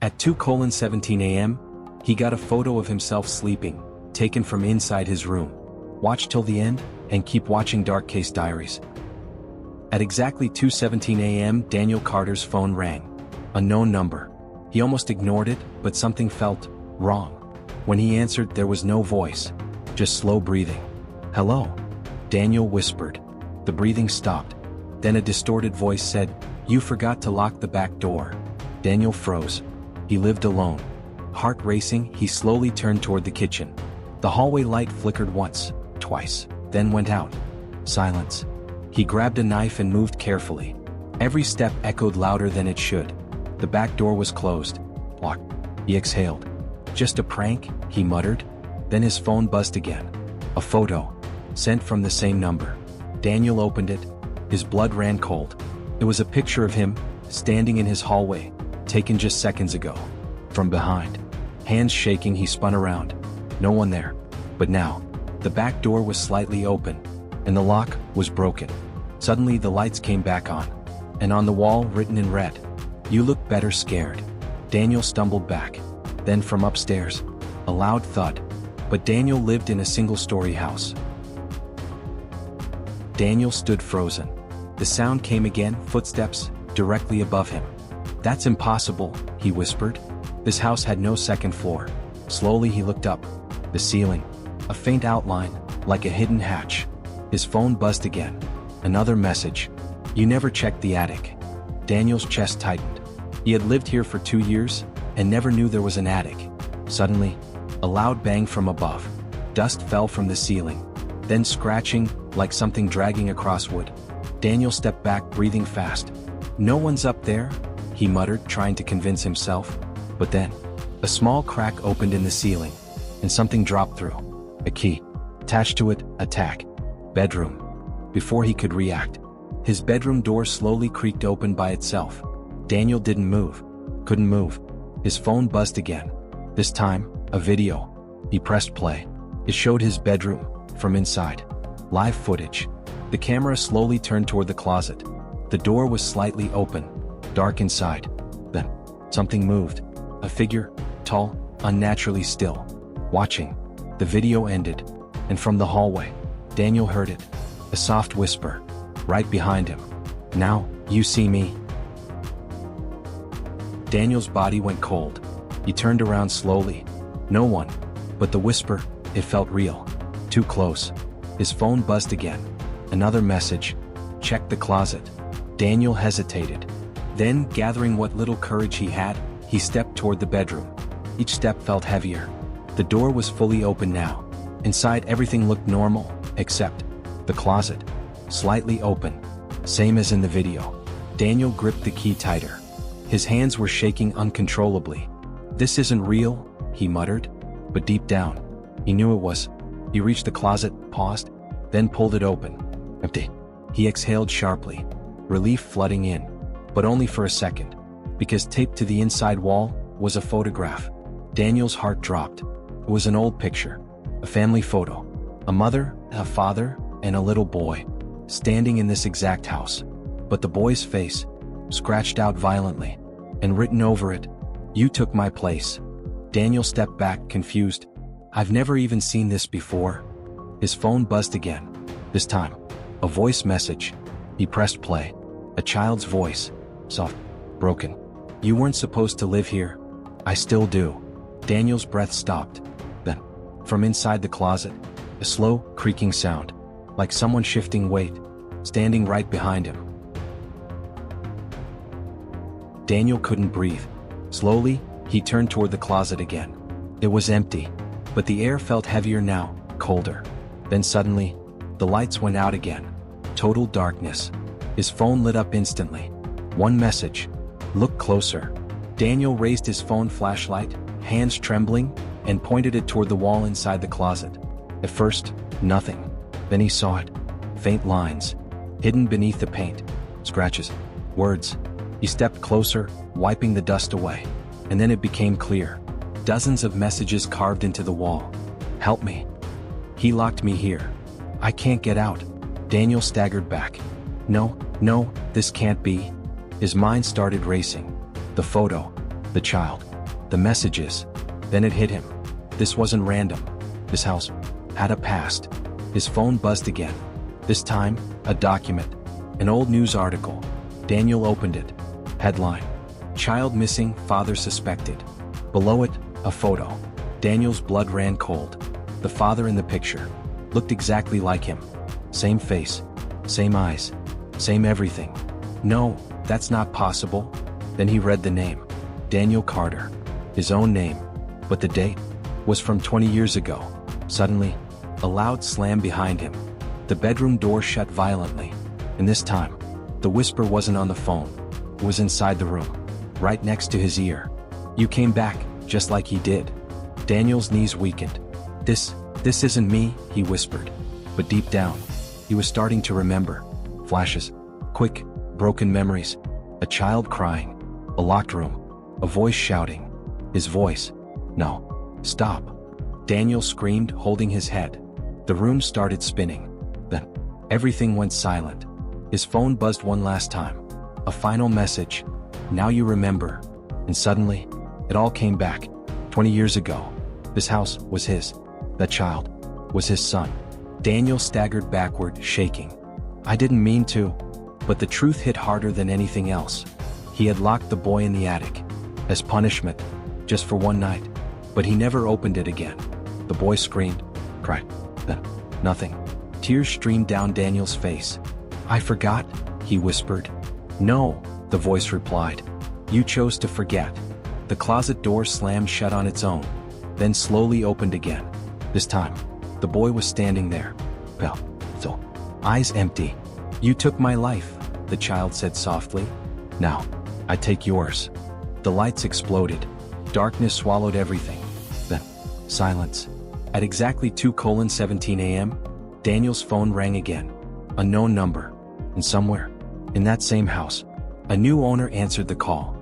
At 2:17 a.m., he got a photo of himself sleeping, taken from inside his room. Watch till the end, and keep watching Dark Case Diaries. At exactly 2:17 a.m., Daniel Carter's phone rang. A known number. He almost ignored it, but something felt wrong. When he answered, there was no voice, just slow breathing. "Hello?" Daniel whispered. The breathing stopped. Then a distorted voice said, "You forgot to lock the back door." Daniel froze. He lived alone. Heart racing, he slowly turned toward the kitchen. The hallway light flickered once, twice, then went out. Silence. He grabbed a knife and moved carefully. Every step echoed louder than it should. The back door was closed. Locked. He exhaled. "Just a prank," he muttered. Then his phone buzzed again. A photo. Sent from the same number. Daniel opened it. His blood ran cold. It was a picture of him, standing in his hallway, taken just seconds ago. From behind. Hands shaking, he spun around. No one there. But now, the back door was slightly open, and the lock was broken. Suddenly the lights came back on. And on the wall, written in red, "You look better scared." Daniel stumbled back. Then from upstairs, a loud thud. But Daniel lived in a single-story house. Daniel stood frozen. The sound came again, footsteps, directly above him. "That's impossible," he whispered. This house had no second floor. Slowly he looked up. The ceiling. A faint outline, like a hidden hatch. His phone buzzed again. Another message. "You never checked the attic." Daniel's chest tightened. He had lived here for 2 years, and never knew there was an attic. Suddenly, a loud bang from above. Dust fell from the ceiling. Then scratching, like something dragging across wood. Daniel stepped back, breathing fast. "No one's up there," he muttered, trying to convince himself. But then, a small crack opened in the ceiling, and something dropped through. A key. Attached to it, a tag. "Bedroom." Before he could react, his bedroom door slowly creaked open by itself. Daniel didn't move. Couldn't move. His phone buzzed again. This time, a video. He pressed play. It showed his bedroom, from inside. Live footage. The camera slowly turned toward the closet. The door was slightly open, dark inside. Then, something moved. A figure, tall, unnaturally still. Watching. The video ended, and from the hallway, Daniel heard it. A soft whisper. Right behind him. "Now, you see me." Daniel's body went cold. He turned around slowly. No one. But the whisper, it felt real. Too close. His phone buzzed again. Another message. "Check the closet." Daniel hesitated. Then, gathering what little courage he had, he stepped toward the bedroom. Each step felt heavier. The door was fully open now. Inside, everything looked normal, except the closet. Slightly open. Same as in the video. Daniel gripped the key tighter. His hands were shaking uncontrollably. "This isn't real," he muttered. But deep down, he knew it was. He reached the closet, paused, then pulled it open. Empty. He exhaled sharply. Relief flooding in. But only for a second. Because taped to the inside wall was a photograph. Daniel's heart dropped. It was an old picture. A family photo. A mother, a father, and a little boy. Standing in this exact house. But the boy's face, scratched out violently. And written over it, "You took my place." Daniel stepped back, confused. "I've never even seen this before." His phone buzzed again. This time, a voice message. He pressed play. A child's voice. Soft. Broken. "You weren't supposed to live here." "I still do." Daniel's breath stopped. Then, from inside the closet, a slow, creaking sound. Like someone shifting weight. Standing right behind him. Daniel couldn't breathe. Slowly, he turned toward the closet again. It was empty. But the air felt heavier now, colder. Then suddenly, the lights went out again. Total darkness. His phone lit up instantly. One message. "Look closer." Daniel raised his phone flashlight, hands trembling, and pointed it toward the wall inside the closet. At first, nothing. Then he saw it. Faint lines. Hidden beneath the paint. Scratches. Words. He stepped closer, wiping the dust away. And then it became clear. Dozens of messages carved into the wall. "Help me. He locked me here. I can't get out." Daniel staggered back. No, this can't be." His mind started racing. The photo. The child. the messages. Then it hit him. This wasn't random. This house had a past. His phone buzzed again. This time, a document. An old news article. Daniel opened it. Headline: Child missing, father suspected. Below it, a photo. Daniel's blood ran cold. The father in the picture looked exactly like him. Same face, same eyes, same everything. No, that's not possible. Then he read the name. Daniel Carter. His own name. But the date was from 20 years ago. Suddenly, a loud slam behind him. The bedroom door shut violently. And this time, the whisper wasn't on the phone. It was inside the room, right next to his ear. You came back, just like he did. Daniel's knees weakened. This isn't me, he whispered. But deep down, he was starting to remember. Flashes. Quick, broken memories. A child crying. A locked room. A voice shouting. His voice. No. Stop. Daniel screamed, holding his head. The room started spinning. Then, everything went silent. His phone buzzed one last time. A final message. Now you remember. And suddenly, it all came back. 20 years ago. This house was his. That child was his son. Daniel staggered backward, shaking. I didn't mean to. But the truth hit harder than anything else. He had locked the boy in the attic. As punishment. Just for one night. But he never opened it again. The boy screamed. Cried. Then, nothing. Tears streamed down Daniel's face. I forgot, he whispered. No, the voice replied. You chose to forget. The closet door slammed shut on its own, then slowly opened again. This time, the boy was standing there. Well, so, eyes empty. You took my life, the child said softly. Now, I take yours. The lights exploded. Darkness swallowed everything. Then, silence. At exactly 2:17 a.m., Daniel's phone rang again. A known number. And somewhere, in that same house, a new owner answered the call.